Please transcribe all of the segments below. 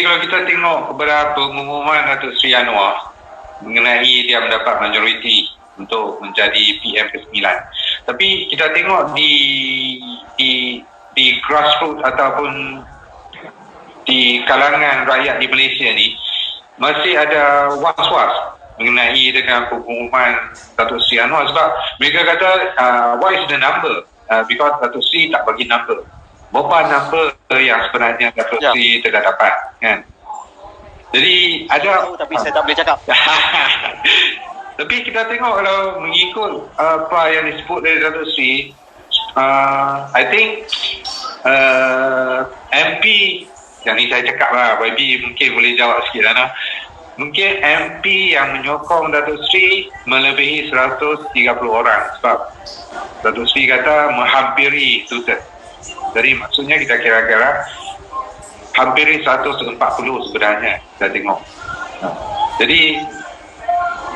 kalau kita tengok kepada pengumuman Datuk Seri Anwar mengenai dia mendapat majoriti untuk menjadi PM ke-9. Tapi kita tengok di grassroots ataupun di kalangan rakyat di Malaysia ni masih ada was-was mengenai dengan pengumuman Datuk Seri Anwar, sebab mereka kata what is the number, because Datuk Seri tak bagi number. Berapa number yang sebenarnya Datuk Seri telah dapat, kan? Jadi ada tapi saya tak boleh cakap. Tapi kita tengok kalau mengikut apa yang disebut dari Datuk Seri, I think MP yang ni saya cakap lah, YB mungkin boleh jawab sikit lah. Mungkin MP yang menyokong Datuk Seri melebihi 130 orang, sebab Datuk Seri kata menghampiri two-thirds. Jadi maksudnya kita kira-kira hampir 140 sebenarnya kita tengok. Jadi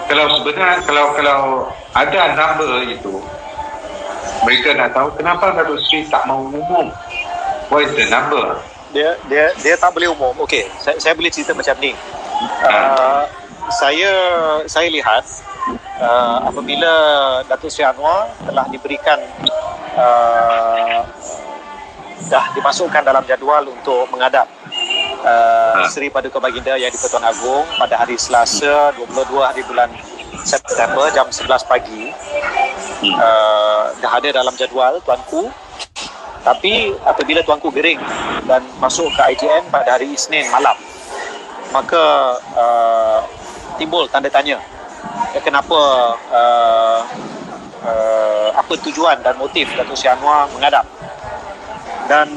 kalau sebenarnya kalau ada number itu, mereka nak tahu kenapa Datuk Seri tak mau umum. What is the number? Dia tak boleh umum. Okey, saya boleh cerita macam ni. Saya lihat apabila Datuk Seri Anwar telah diberikan dah dimasukkan dalam jadual untuk menghadap Seri Paduka Baginda Yang di-Pertuan Agong pada hari Selasa 22 hari bulan September jam 11 pagi. Dah ada dalam jadual tuanku. Tapi apabila tuanku gering dan masuk ke IJN pada hari Isnin malam, maka timbul tanda tanya kenapa apa tujuan dan motif Datuk Seri Anwar menghadap. Dan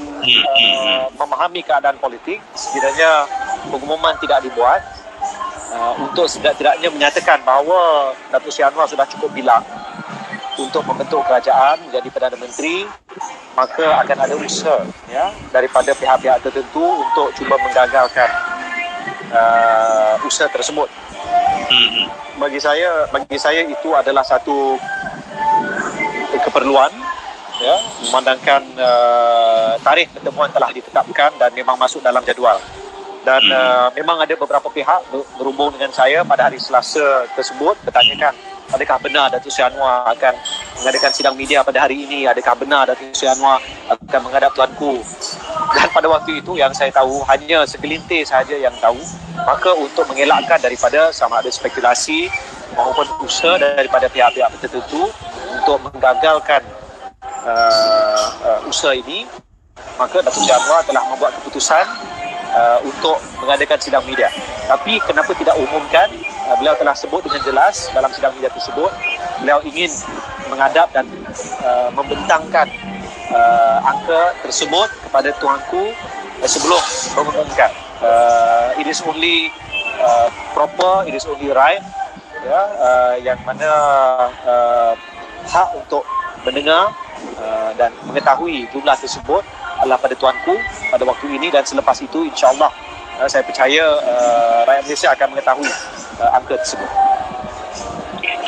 memahami keadaan politik, sekiranya pengumuman tidak dibuat untuk setidak-tidaknya menyatakan bahawa Datuk Seri Anwar sudah cukup bilang untuk membentuk kerajaan menjadi Perdana Menteri, maka akan ada usaha daripada pihak-pihak tertentu untuk cuba menggagalkan usaha tersebut. Bagi saya itu adalah satu keperluan, memandangkan tarikh pertemuan telah ditetapkan dan memang masuk dalam jadual. Dan memang ada beberapa pihak berhubung dengan saya pada hari Selasa tersebut bertanyakan, adakah benar Datuk Seri Anwar akan mengadakan sidang media pada hari ini? Adakah benar Datuk Seri Anwar akan menghadap tuanku? Dan pada waktu itu yang saya tahu hanya segelintir sahaja yang tahu. Maka untuk mengelakkan daripada sama ada spekulasi maupun usaha daripada pihak-pihak tertentu untuk menggagalkan usaha ini, maka Datuk Seri Anwar telah membuat keputusan untuk mengadakan sidang media. Tapi kenapa tidak umumkan? Beliau telah sebut dengan jelas dalam sidang media tersebut, beliau ingin menghadap dan membentangkan angka tersebut kepada tuanku sebelum mengumumkan. It is only proper, it is only right, yang mana hak untuk mendengar dan mengetahui jumlah tersebut adalah pada tuanku pada waktu ini, dan selepas itu insya-Allah saya percaya rakyat Malaysia akan mengetahui angka tersebut.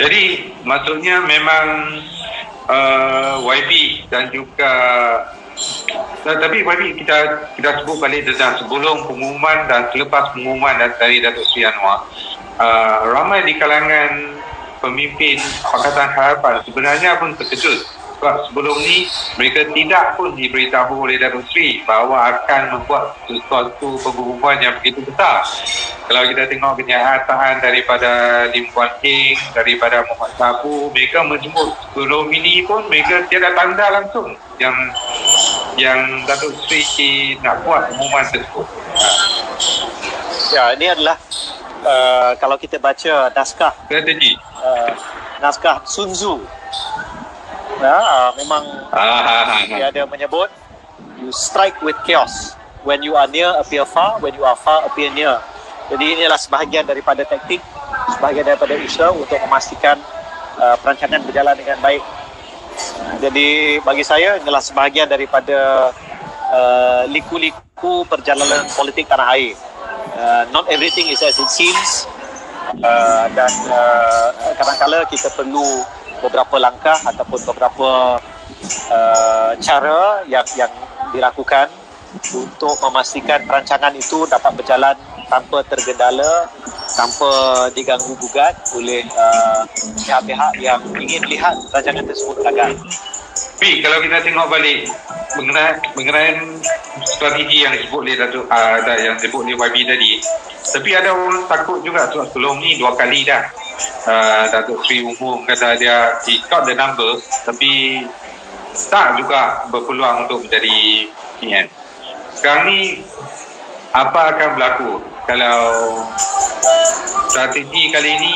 Jadi maksudnya memang YB dan juga tapi YB kita sebut balik tentang sebelum pengumuman dan selepas pengumuman dari Datuk Seri Anwar, ramai di kalangan pemimpin Pakatan Harapan sebenarnya pun terkejut, sebab sebelum ni mereka tidak pun diberitahu oleh Datuk Seri bahawa akan membuat sesuatu pengumuman yang begitu besar. Kalau kita tengok kenyataan daripada Lim Kuan King, daripada Muhammad Sabu, mereka menyebut sebelum ini pun mereka tiada tanda langsung yang Datuk Seri nak buat pengumuman tersebut. Ya, ini adalah kalau kita baca naskah strategi, naskah Sun Tzu, memang dia ada menyebut you strike with chaos, when you are near appear far, when you are far appear near. Jadi inilah sebahagian daripada taktik, sebahagian daripada usaha untuk memastikan perancangan berjalan dengan baik. Jadi bagi saya inilah sebahagian daripada liku-liku perjalanan politik tanah air. Not everything is as it seems, dan kadang-kadang kita perlu beberapa langkah ataupun beberapa cara yang dilakukan untuk memastikan perancangan itu dapat berjalan tanpa tergendala, tanpa diganggu gugat oleh pihak-pihak yang ingin lihat rancangan tersebut gagal. Tapi kalau kita tengok balik mengenai strategi yang disebut oleh yang disebut oleh YB tadi, tapi ada orang takut juga sebelum ni 2 kali dah Datuk Seri umum kata dia got the number tapi tak juga berpeluang untuk menjadi PN. Sekarang ni apa akan berlaku kalau strategi kali ini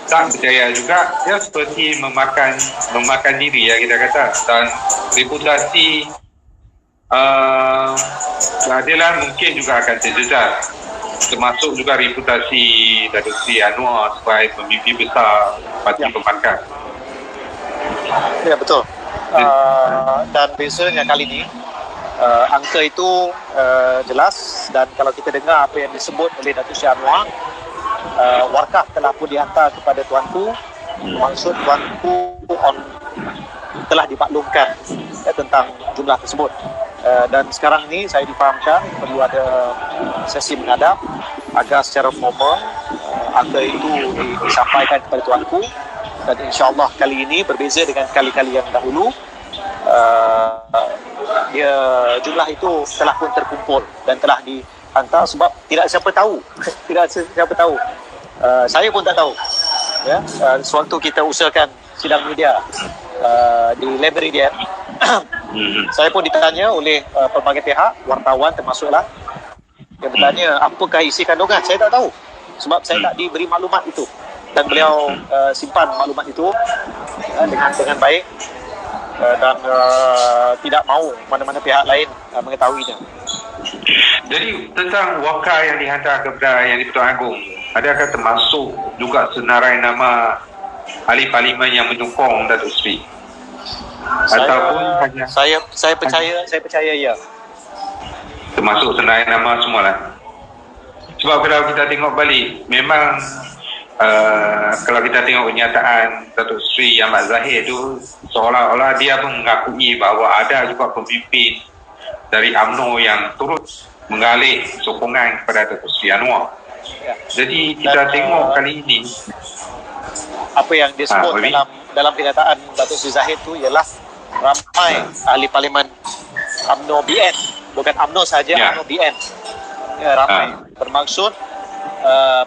tak berjaya juga? Dia seperti memakan diri ya kita kata, dan reputasi keadilan mungkin juga akan terjejas, termasuk juga reputasi Datuk Seri Anwar sebagai pemimpin besar Parti Pembangkang. Ya, betul. Dan bezanya kali ini angka itu jelas, dan kalau kita dengar apa yang disebut oleh Datuk Seri Anwar, warkah telah pun dihantar kepada tuanku, maksud tuanku telah dimaklumkan tentang jumlah tersebut, dan sekarang ni saya difahamkan perlu ada sesi menghadap agar secara formal angka itu disampaikan kepada tuanku, dan insyaAllah kali ini berbeza dengan kali-kali yang dahulu. Jumlah itu telah pun terkumpul dan telah dihantar, sebab tidak siapa tahu saya pun tak tahu ya. Sewaktu kita usahakan sidang media di Le Méridien, saya pun ditanya oleh pelbagai pihak, wartawan termasuklah, yang bertanya apakah isi kandungan. Saya tak tahu sebab saya tak diberi maklumat itu, dan beliau simpan maklumat itu dengan baik, dan tidak mahu mana-mana pihak lain mengetahuinya. Jadi tentang wakar yang dihantar kepada Yang di-Pertuan Agong, adakah termasuk juga senarai nama ahli parlimen yang menyokong Datuk Seri? Ataupun hanya saya percaya ya. Termasuk senarai nama semualah. Sebab kalau kita tengok balik, memang kalau kita tengok kenyataan Datuk Seri Ahmad Zahid itu, seolah-olah dia pun mengakui bahawa ada juga pemimpin dari UMNO yang turut mengalih sokongan kepada Datuk Seri Anwar. Ya. Jadi kita tengok kali ini apa yang disebut dalam kenyataan Datuk Seri Zahid itu ialah ramai ahli parlimen UMNO BN, bukan UMNO saja, UMNO BN ya, ramai. Bermaksud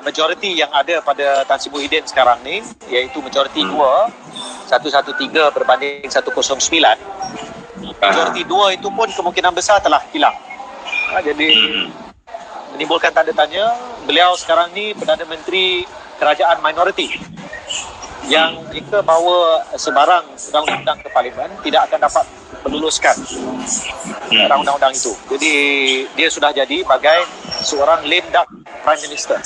majoriti yang ada pada Tan Sri Muhyiddin sekarang ni, iaitu majoriti 113 berbanding 109. Majoriti 2 itu pun kemungkinan besar telah hilang. Jadi menimbulkan tanda tanya, beliau sekarang ni Perdana Menteri Kerajaan Minoriti, yang jika bawa sebarang undang-undang ke Parlimen tidak akan dapat meluluskan undang-undang itu. Jadi dia sudah jadi bagai seorang lame duck Prime Minister.